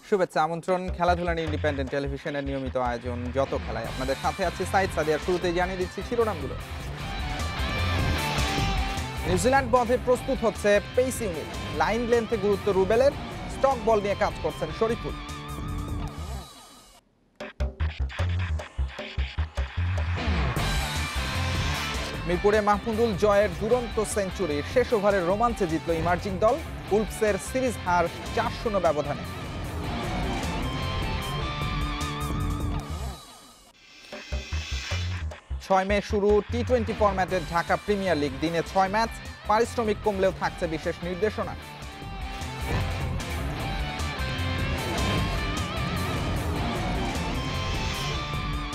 শুভেচ্ছা আমন্ত্রণ খেলাধুলা নিয়ে ইন্ডিপেন্ডেন্ট টেলিভিশনের নিয়মিত আয়োজন যত খেলায় আপনাদের সাথে আছি সাইদ সাদিয়ার। শুরুতেই জানিয়ে দিচ্ছি শিরোনামগুলো। নিউজিল্যান্ড বধে প্রস্তুত হচ্ছে পেস ইউনিট। লাইন লেন্থে গুরুত্ব রুবেলের, স্টক বল নিয়ে কাজ করছেন শরীফুল। মিরপুরে মাহমুদুল জয়ের দুরন্ত সেঞ্চুরি, শেষ ওভারের রোমাঞ্চে জিতল ইমার্জিং দল। উলফসের সিরিজ হার 4-0 ব্যবধানে। 6 মে শুরু টি-20 ফরম্যাটের ঢাকা প্রিমিয়ার লিগ। দিনে 6 ম্যাচ, পারিশ্রমিক কমলেও থাকছে বিশেষ নির্দেশনা।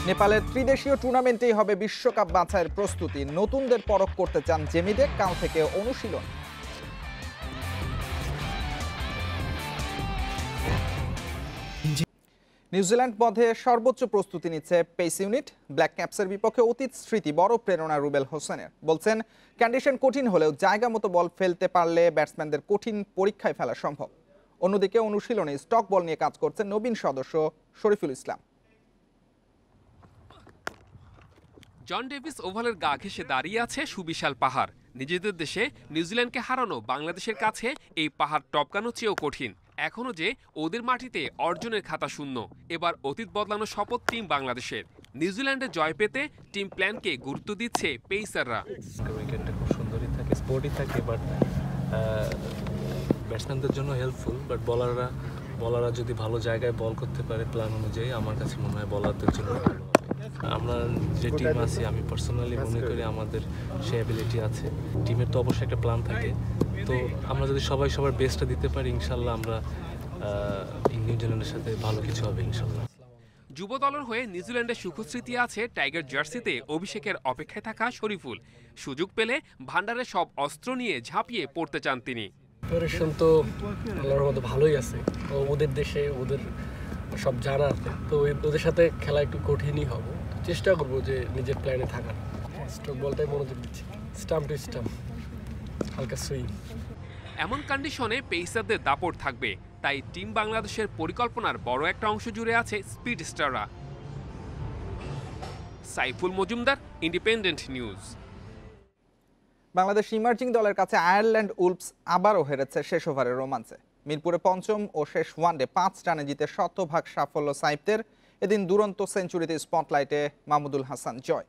নেপালের ত্রিদেশীয় টুর্নামেন্টেই হবে বিশ্বকাপ বাছাইয়ের প্রস্তুতি। নতুনদের পরখ করতে চান জেমিডে, কাল থেকে অনুশীলন। নিউজিল্যান্ড বধে সর্বোচ্চ প্রস্তুতি নিচ্ছে পেস ইউনিট। ব্ল্যাক ক্যাপসের বিপক্ষে অতীত স্মৃতি বড় প্রেরণা রুবেল হোসেনের। বলছেন, কন্ডিশন কঠিন হলেও জায়গা মতো বল ফেলতে পারলে ব্যাটসম্যানদের কঠিন পরীক্ষায় ফেলা সম্ভব। অন্যদিকে অনুশীলনে স্টক বল নিয়ে কাজ করছেন নবীন সদস্য শরীফুল ইসলাম। জন ডেভিস ওভালের গা ঘেঁষে দাঁড়িয়ে আছে সুবিশাল পাহাড়। নিজেদের দেশে নিউজিল্যান্ডকে হারানো বাংলাদেশের কাছে এই পাহাড় টপকানো চেয়েও কঠিন। এখনো যে ওদের মাটিতে অর্জনের খাতা শূন্য। এবার অতীত বদলানো শপথ টিম বাংলাদেশের। নিউজিল্যান্ডে জয় পেতে টিম প্ল্যানকে গুরুত্ব দিচ্ছে পেসাররা। উইকেটটা খুব সুন্দরই থাকে, স্পোর্টই থাকে, বাট ব্যাটসম্যানদের জন্য হেল্পফুল। বাট বলাররা যদি ভালো জায়গায় বল করতে পারে প্ল্যান অনুযায়ী, আমার কাছে মনে হয় বলারদের জন্য ভালো হবে। আমরা যে টিম আছি, আমি পার্সোনালি মনে করি আমাদের সে অ্যাবিলিটি আছে। টিমের তো অবশ্যই একটা প্ল্যান থাকে, তো আমরা যদি সবাই সবার বেস্টটা দিতে পারি, ইনশাল্লাহ আমরা নিউজিল্যান্ডের সাথে ভালো কিছু হবে ইনশাল্লাহ। যুব দলের হয়ে নিউজিল্যান্ডের সুখস্মৃতি আছে টাইগার জার্সিতে অভিষেকের অপেক্ষায় থাকা শরীফুল। সুযোগ পেলে ভান্ডারে সব অস্ত্র নিয়ে ঝাঁপিয়ে পড়তে চান তিনি। প্রিপারেশন তো আল্লাহর মধ্যে ভালোই আছে। ওদের দেশে ওদের সব জানা আছে, তো ওদের সাথে খেলা একটু কঠিনই হবে। চেষ্টা করবো যে নিজের প্ল্যানে থাকার। স্ট্রোক বলটাই মনোযোগ দিচ্ছি, স্টাম্প টু স্টাম্প, হালকা সুইং। এমন কন্ডিশনে পেসারদের দাপট থাকবে, তাই টিম বাংলাদেশের পরিকল্পনার বড় একটা অংশ জুড়ে আছে স্পিড স্টাররা। Saiful Majumdar, independent news. Bangladesh emerging দলের কাছে আয়ারল্যান্ড উলফস আবারও হেরেছে শেষ ওভারের রোমাঞ্চে। মিরপুরে পঞ্চম ও শেষ ওয়ানডে 5 রানে জিতে শতভাগ সাফল্য সাইফদের। এদিন দুরন্ত সেঞ্চুরিতে স্পটলাইটে মাহমুদুল হাসান জয়।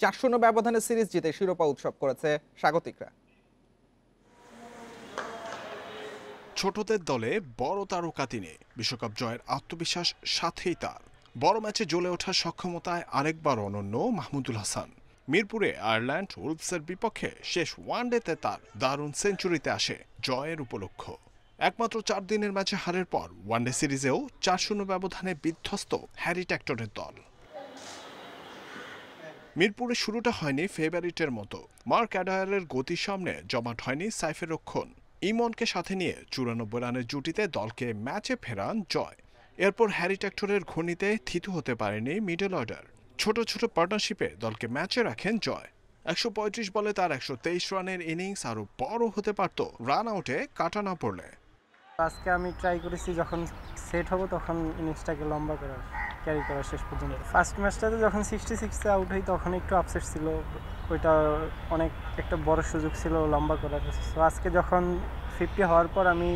4-0 ব্যবধানে সিরিজ জিতে শিরোপা উৎসব করেছে স্বাগতিকরা। ছোটদের দলে বড় তারকা তিনি। বিশ্বকাপ জয়ের আত্মবিশ্বাস সাথেই তার। বড় ম্যাচে জ্বলে ওঠার সক্ষমতায় আরেকবার অনন্য মাহমুদুল হাসান। মিরপুরে আয়ারল্যান্ড উলফসের বিপক্ষে শেষ ওয়ানডেতে তার দারুণ সেঞ্চুরিতে আসে জয়ের উপলক্ষ। একমাত্র 4 দিনের ম্যাচে হারের পর ওয়ানডে সিরিজেও 4-0 ব্যবধানে বিধ্বস্ত হ্যারি ট্যাক্টরের দল। মিরপুরে শুরুটা হয়নি ফেভারিটের মতো। মার্ক অ্যাডায়ারের গতির সামনে জমাট হয়নি সাইফের রক্ষণ। ইমনকে সাথে নিয়ে 94 রানের জুটিতে দলকে ম্যাচে ফেরান জয়। এরপর হ্যারি ট্যাক্টরের ঘূর্ণিতে থিতু হতে পারেনি মিডল অর্ডার। ছোট ছোট পার্টনারশিপে দলকে ম্যাচে রাখেন জয়। 135 বলে তার 123 রানের ইনিংস আরও বড় হতে পারত রান আউটে কাটা না পড়লে। আজকে আমি ট্রাই করেছি যখন সেট হবো তখন ইনিংসটাকে লম্বা করার, ক্যারি করার শেষ পর্যন্ত। ফার্স্ট ম্যাচটাতে যখন 66-এ আউট হই তখন একটু আপসেট ছিল। ওইটা অনেক একটা বড় সুযোগ ছিল লম্বা করার। সো আজকে যখন 50 হওয়ার পর আমি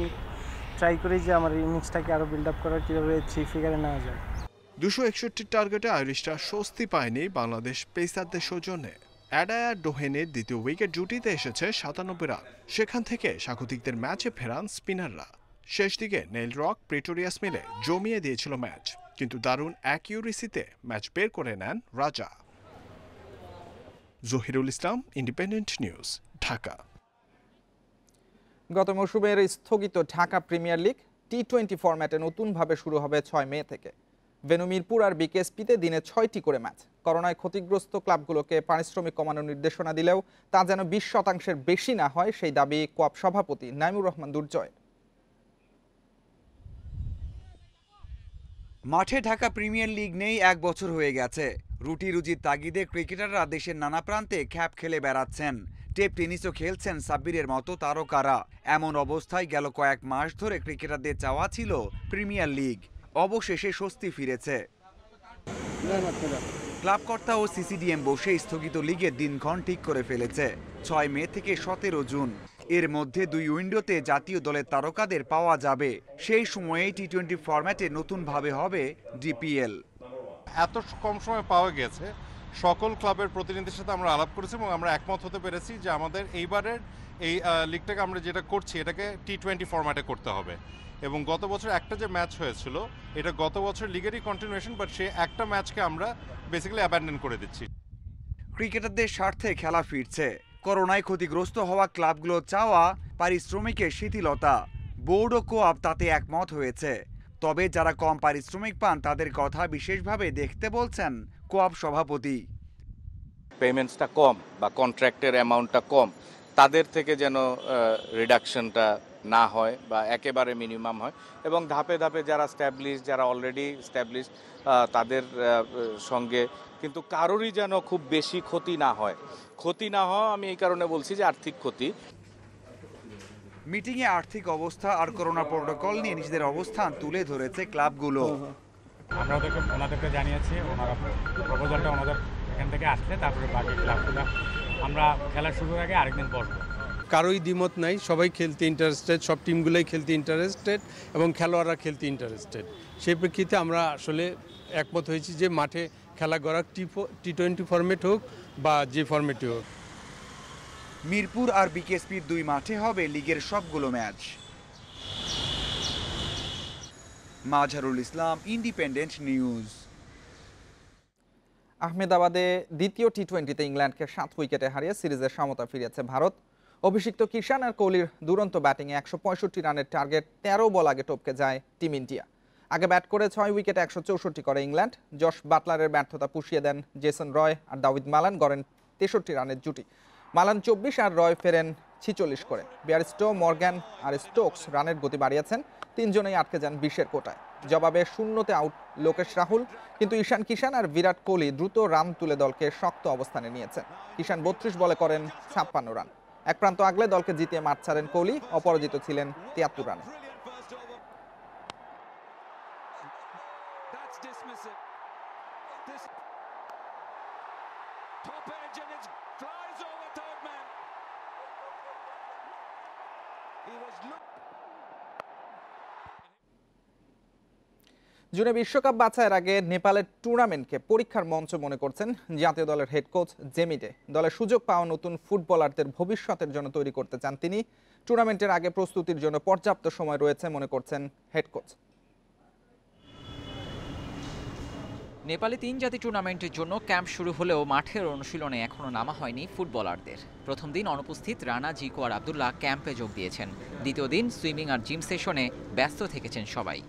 ট্রাই করি যে আমার ইনিংসটাকে আরও বিল্ড আপ করার, কীভাবে 3 ফিগারে নেওয়া যায়। 261 টার্গেটে আইরিশরা স্বস্তি পায়নি বাংলাদেশ পেসারদের সৌজন্যে। অ্যাডায়ার ডোহেনের দ্বিতীয় উইকেট জুটিতে এসেছে 97 রান। সেখান থেকে স্বাগতিকদের ম্যাচে ফেরান স্পিনাররা। শেষ দিকে নেইল রক প্রিটোরিয়াস মিলে জমিয়ে দিয়েছিল ম্যাচ, কিন্তু দারুণ অ্যাকিউরেসিতে ম্যাচ বের করে নেন রাজা। জহিরুল ইসলাম, ইন্ডিপেন্ডেন্ট নিউজ, ঢাকা। গত মৌসুমের স্থগিত ঢাকা প্রিমিয়ার লিগ টি-20 ফরম্যাটে নতুনভাবে শুরু হবে 6 মে থেকে। ভেন্যু মিরপুর আর বিকেএসপিতে দিনে 6টি করে ম্যাচ। করোনায় ক্ষতিগ্রস্ত ক্লাবগুলোকে পারিশ্রমিক কমানোর নির্দেশনা দিলেও তা যেন 20% বেশি না হয়, সেই দাবি কোয়াপ সভাপতি নাইমুর রহমান দুর্জয়ের। মাঠে ঢাকা প্রিমিয়ার লিগ নেই 1 বছর হয়ে গেছে। রুটি রুজির তাগিদে ক্রিকেটাররা দেশের নানা প্রান্তে খ্যাপ খেলে বেড়াচ্ছেন। টেপ টেনিসও খেলছেন সাব্বিরের মতো তারকারা। এমন অবস্থায় গেল কয়েক মাস ধরে ক্রিকেটারদের চাওয়া ছিল প্রিমিয়ার লিগ। অবশেষে স্বস্তি ফিরেছে। ক্লাবকর্তা ও সিসিডিএম বসে স্থগিত লিগের দিনক্ষণ ঠিক করে ফেলেছে 6 মে থেকে 17 জুন। এর মধ্যে 2 উইন্ডোতে জাতীয় দলের তারকাদের পাওয়া যাবে। সেই সময়েই টি-20 ফরম্যাটে নতুনভাবে হবে ডিপিএল। এত কম সময় পাওয়া গেছে, সকল ক্লাবের প্রতিনিধির সাথে আমরা আলাপ করেছি এবং আমরা একমত হতে পেরেছি যে আমাদের এইবারের এই লিগটাকে আমরা যেটা করছি এটাকে টি-20 ফরম্যাটে করতে হবে। এবং গত বছর একটা যে ম্যাচ হয়েছিল এটা গত বছর লিগেরই কন্টিনিউশন, বাট সেই একটা ম্যাচকে আমরা বেসিক্যালি অ্যাবান্ডন করে দিচ্ছি। ক্রিকেটারদের স্বার্থে খেলা ফিরছে। করোনায় ক্ষতিগ্রস্ত হওয়া ক্লাবগুলো চাওয়া পারিশ্রমিকের শিথিলতা। বোর্ড ও কোআপ তাতে একমত হয়েছে। তবে যারা কম পারিশ্রমিক পান তাদের কথা বিশেষভাবে দেখতে বলছেন কোআপ সভাপতি। পেমেন্টসটা কম বা কন্ট্রাক্টের অ্যামাউন্টটা কম, তাদের থেকে যেন রিডাকশনটা না হয় বা একেবারে মিনিমাম হয়, এবং ধাপে ধাপে যারা যারা অলরেডি স্ট্যাবলিশ তাদের সঙ্গে কিন্তু কারোরই যেন খুব বেশি ক্ষতি না হয়। আমি এই কারণে বলছি যে আর্থিক ক্ষতি। মিটিংয়ে আর্থিক অবস্থা আর করোনা প্রোটোকল নিয়ে নিজেদের অবস্থান তুলে ধরেছে ক্লাবগুলো। আমরা ওনাদেরকে জানিয়েছি, ওনারা প্রপোজালটা ওনাদের এখান থেকে আসলে তারপরে বাকি ক্লাবগুলো আমরা খেলা শুরুর আগে আরেকদিন বসবো। কারোই দ্বিমত নাই, সবাই খেলতে ইন্টারেস্টেড, সব টিমগুলোই খেলতে ইন্টারেস্টেড এবং খেলোয়াড়রা খেলতে ইন্টারেস্টেড। সেই প্রেক্ষিতে আমরা আসলে একমত হয়েছি যে মাঠে খেলা করা টি-20 ফরম্যাট হোক বা যে ফরম্যাটই হোক। মিরপুর আর বিকেএসপির 2 মাঠে হবে লিগের সবগুলো match. Mazharul Islam, independent news. আহমেদাবাদে দ্বিতীয় টি-20তে ইংল্যান্ডকে 7 উইকেটে হারিয়ে সিরিজের সমতা ফিরিয়েছে ভারত। অভিষিক্ত কিষান আর কোহলির দুরন্ত ব্যাটিংয়ে 165 রানের টার্গেট 13 বল আগে টপকে যায় টিম ইন্ডিয়া। আগে ব্যাট করে 6 উইকেটে 164 করে ইংল্যান্ড। জশ বাটলারের ব্যর্থতা পুষিয়ে দেন জেসন রয় আর দাউদ মালান গড়েন 63 রানের জুটি। মালান 24 আর রয় ফেরেন 46 করে। বিয়ারস্টো, মর্গ্যান আর স্টোকস রানের গতি বাড়িয়েছেন, 3 জনেই আটকে যান 20-এর কোটায়। জবাবে 0-তে আউট লোকেশ রাহুল, কিন্তু ঈশান কিষান আর বিরাট কোহলি দ্রুত রান তুলে দলকে শক্ত অবস্থানে নিয়েছেন। কিষান 32 বলে করেন 56 রান। এক প্রান্ত আগলে দলকে জিতিয়ে মাঠ ছাড়েন কোহলি, অপরাজিত ছিলেন 73 রানে। জুনে বিশ্বকাপ বাছাইয়ের আগে নেপালের টুর্নামেন্টকে পরীক্ষার মঞ্চ মনে করছেন জাতীয় দলের হেড কোচ জেমিডে। দলে সুযোগ পাওয়া নতুন ফুটবলারদের ভবিষ্যতের জন্য তৈরি করতে চান তিনি। টুর্নামেন্টের আগে প্রস্তুতির জন্য পর্যাপ্ত সময় রয়েছে মনে করছেন হেড কোচ। নেপালে 3 জাতি টুর্নামেন্টের জন্য ক্যাম্প শুরু হলেও মাঠের অনুশীলনে এখনও নামা হয়নি ফুটবলারদের। প্রথম দিন অনুপস্থিত রানা, জিকো আর আব্দুল্লাহ ক্যাম্পে যোগ দিয়েছেন। দ্বিতীয় দিন সুইমিং আর জিম সেশনে ব্যস্ত থেকেছেন সবাই।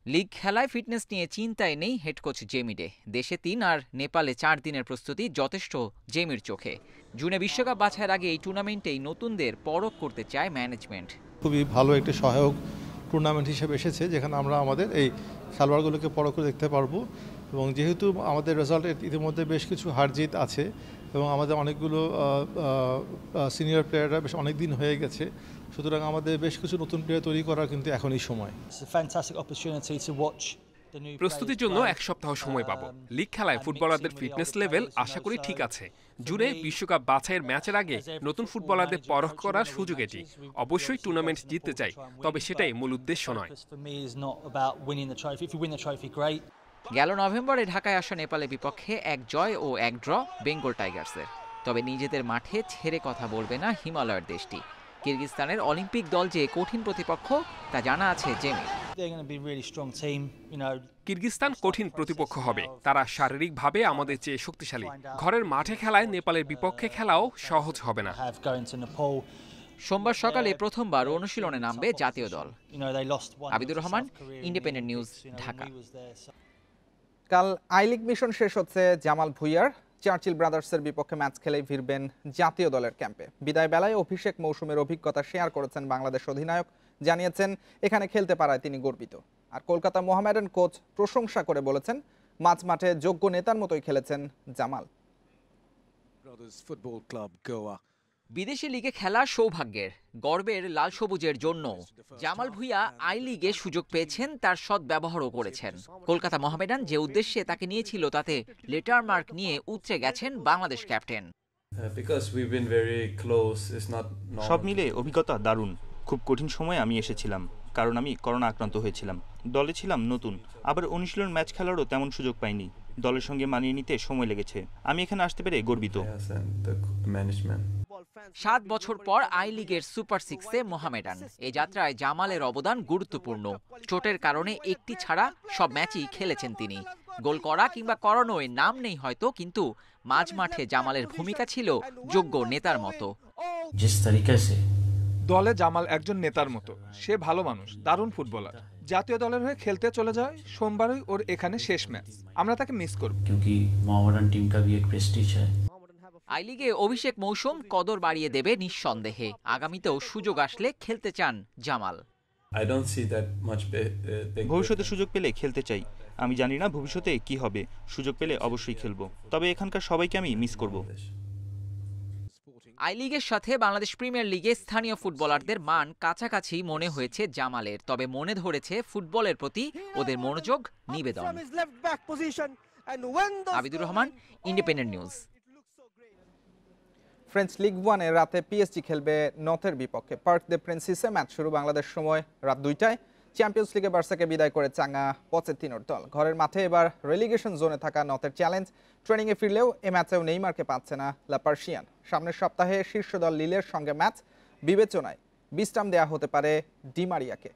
লিগ খেলায় ফিটনেস নিয়ে চিন্তায় নেই হেড কোচ জেমিডে। দেশে 3 আর নেপালে 4 দিনের প্রস্তুতি যথেষ্ট জেমির চোখে। জুনে বিশ্বকাপ বাছাইয়ের আগে এই টুর্নামেন্টেই নতুনদের পরখ করতে চায় ম্যানেজমেন্ট। খুবই ভালো একটি সহায়ক টুর্নামেন্ট হিসেবে এসেছে, যেখানে আমরা আমাদের এই খেলোয়াড়গুলোকে পরখ করে দেখতে পারবো। এবং যেহেতু আমাদের রেজাল্ট ইতিমধ্যে বেশ কিছু হার জিত আছে এবং আমাদের অনেকগুলো সিনিয়র প্লেয়াররা বেশ অনেক দিন হয়ে গেছে, সুতরাং আমাদের বেশ কিছু নতুন প্লেয়ার তৈরি করার কিন্তু এখনই সময়। প্রস্তুতির জন্য 1 সপ্তাহ সময় পাবো। লিগ খেলায় ফুটবলারদের ফিটনেস লেভেল আশা করি ঠিক আছে। জুনে বিশ্বকাপ বাছাইয়ের ম্যাচের আগে নতুন ফুটবলারদের পরখ করার সুযোগ এটি। অবশ্যই টুর্নামেন্ট জিততে চাই, তবে সেটাই মূল উদ্দেশ্য নয়। গেল নভেম্বরে ঢাকায় আসা নেপালের বিপক্ষে 1 জয় ও 1 ড্র বেঙ্গল টাইগার্সের। তবে নিজেদের মাঠে ছেড়ে কথা বলবে না হিমালয়ের দেশটি। কিরগিজস্তানের অলিম্পিক দল যে কঠিন প্রতিপক্ষ তা জানা আছে জেমি। কিরগিজস্তান কঠিন প্রতিপক্ষ হবে। তারা শারীরিকভাবে আমাদের চেয়ে শক্তিশালী। ঘরের মাঠে খেলায় নেপালের বিপক্ষে খেলাও সহজ হবে না। সোমবার সকালে প্রথমবার অনুশীলনে নামবে জাতীয় দল। Abidur Rahman, independent news, Dhaka. কাল আই লিগ মিশন শেষ হচ্ছে জামাল ভুঁইয়ার। চার্চিল ব্রাদার্সের বিপক্ষে ম্যাচ খেলেই ফিরবেন জাতীয় দলের ক্যাম্পে। বিদায় বেলায় অভিষেক মৌসুমের অভিজ্ঞতা শেয়ার করেছেন বাংলাদেশ অধিনায়ক। জানিয়েছেন এখানে খেলতে পারায় তিনি গর্বিত। আর কলকাতা মোহামেডান কোচ প্রশংসা করে বলেছেন মাঝমাঠে যোগ্য নেতার মতোই খেলেছেন জামাল। বিদেশি লিগে খেলা সৌভাগ্যের, গর্বের লাল সবুজের জন্য জামাল ভুঁইয়া আই লিগে সুযোগ পেয়েছেন, তার সদ্ব্যবহারও করেছেন। কলকাতা মোহামেডান যে উদ্দেশ্যে তাকে নিয়েছিল তাতে লেটার মার্ক নিয়ে উতরে গেছেন বাংলাদেশ ক্যাপ্টেন। সব মিলে অভিজ্ঞতা দারুণ। খুব কঠিন সময়ে আমি এসেছিলাম, কারণ আমি করোনা আক্রান্ত হয়েছিলাম। দলে ছিলাম নতুন, আবার অনুশীলন ম্যাচ খেলারও তেমন সুযোগ পাইনি। দলের সঙ্গে মানিয়ে নিতে সময় লেগেছে। আমি এখানে আসতে পেরে গর্বিত। 7 বছর পর আই লিগের সুপার সিক্সে মোহামেডান। এই যাত্রায় জামালের অবদান গুরুত্বপূর্ণ। চোটের কারণে একটি ছাড়া সব ম্যাচই খেলেছেন তিনি। গোল করা কিংবা করানোয় নাম নেই হয়তো, কিন্তু মাঝ মাঠে জামালের ভূমিকা ছিল যোগ্য নেতার মতো। দলে জামাল একজন নেতার মতো। সে ভালো মানুষ, দারুণ ফুটবলার। জাতীয় দলের হয়ে খেলতে চলে যায়। সোমবারই ওর এখানে শেষ ম্যাচ। আমরা তাকে মিস করব। আই লিগে অভিষেক মৌসুম কদর বাড়িয়ে দেবে নিঃসন্দেহে। আগামীতেও সুযোগ আসলে খেলতে চান জামাল। ভবিষ্যতে সুযোগ পেলে খেলতে চাই। আমি জানি না ভবিষ্যতে কি হবে, সুযোগ পেলে অবশ্যই খেলবো। তবে এখানকার সবাইকে আমি মিস করব। আই লিগের সাথে বাংলাদেশ প্রিমিয়ার লিগে স্থানীয় ফুটবলারদের মান কাছাকাছি মনে হয়েছে জামালের, তবে মনে ধরেছে ফুটবলের প্রতি ওদের মনোযোগ, নিবেদন। Abidur Rahman, independent news. French league 1-এ রাতে পিএসজি খেলবে নর্থের বিপক্ষে। পার্ক দে প্রিন্সেসে ম্যাচ শুরু বাংলাদেশ সময় রাত 2টায়। চ্যাম্পিয়ন্স লিগে বার্সাকে বিদায় করে চাঙ্গা পচেতিনোর দল। ঘরের মাঠে এবার রেলিগেশন জোনে থাকা নর্থের চ্যালেঞ্জ। ট্রেনিংয়ে ফিরলেও এ ম্যাচেও নেইমারকে পাচ্ছে না লা পার্সিয়ান। সামনের সপ্তাহে শীর্ষ দল লিলের সঙ্গে ম্যাচ, বিবেচনায় বিশ্রাম দেওয়া হতে পারে ডি মারিয়াকে।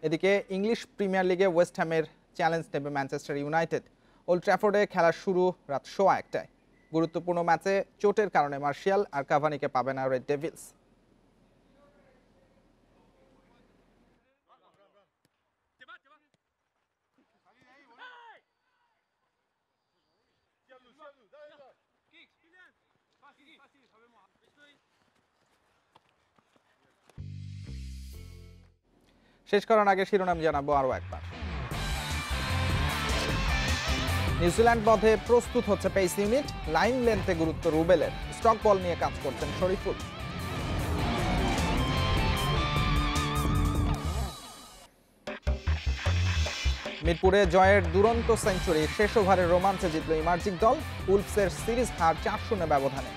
এদিকে ইংলিশ প্রিমিয়ার লিগে ওয়েস্ট হ্যামের চ্যালেঞ্জ নেবে ম্যানচেস্টার ইউনাইটেড। ওল্ড ট্র্যাফোর্ডে খেলা শুরু রাত 1:15টায়। গুরুত্বপূর্ণ ম্যাচে চোটের কারণে মার্শিয়াল আর কাভানিকে পাবে না রেড ডেভিলস। শেষ করার আগে শিরোনাম জানাবো আরো একবার। নিউজিল্যান্ড বধে প্রস্তুত হচ্ছে পেস ইউনিট। লাইন লেন্থে গুরুত্ব রুবেলের। স্টক বল নিয়ে কাজ করছেন শরীফুল। মিরপুরে জয়ের দুরন্ত সেঞ্চুরি। শেষ ওভারের রোমাঞ্চে জিতল ইমার্জিং দল। উলফসের সিরিজ হার 4-0 ব্যবধানে।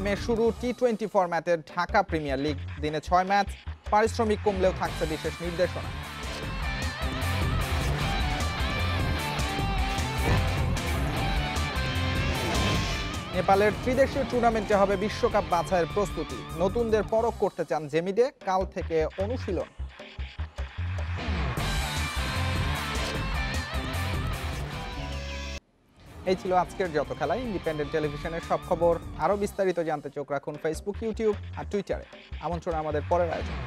মে শুরু টি20 ফরম্যাটের ঢাকা প্রিমিয়ার লিগ। দিনে 6 ম্যাচ, পারিশ্রমিক কমলেও থাকছে বিশেষ নির্দেশনা। নেপালের ত্রিদেশীয় টুর্নামেন্টে হবে বিশ্বকাপ বাছাইয়ের প্রস্তুতি। নতুনদের পরখ করতে চান জেমিডে। কাল থেকে অনুশীলন। এই ছিল আজকের যত খেলা। ইন্ডিপেন্ডেন্ট টেলিভিশনের সব খবর আরও বিস্তারিত জানতে চোখ রাখুন ফেসবুক, ইউটিউব আর টুইটারে। আমন্ত্রণ আমাদের পরের আয়োজন।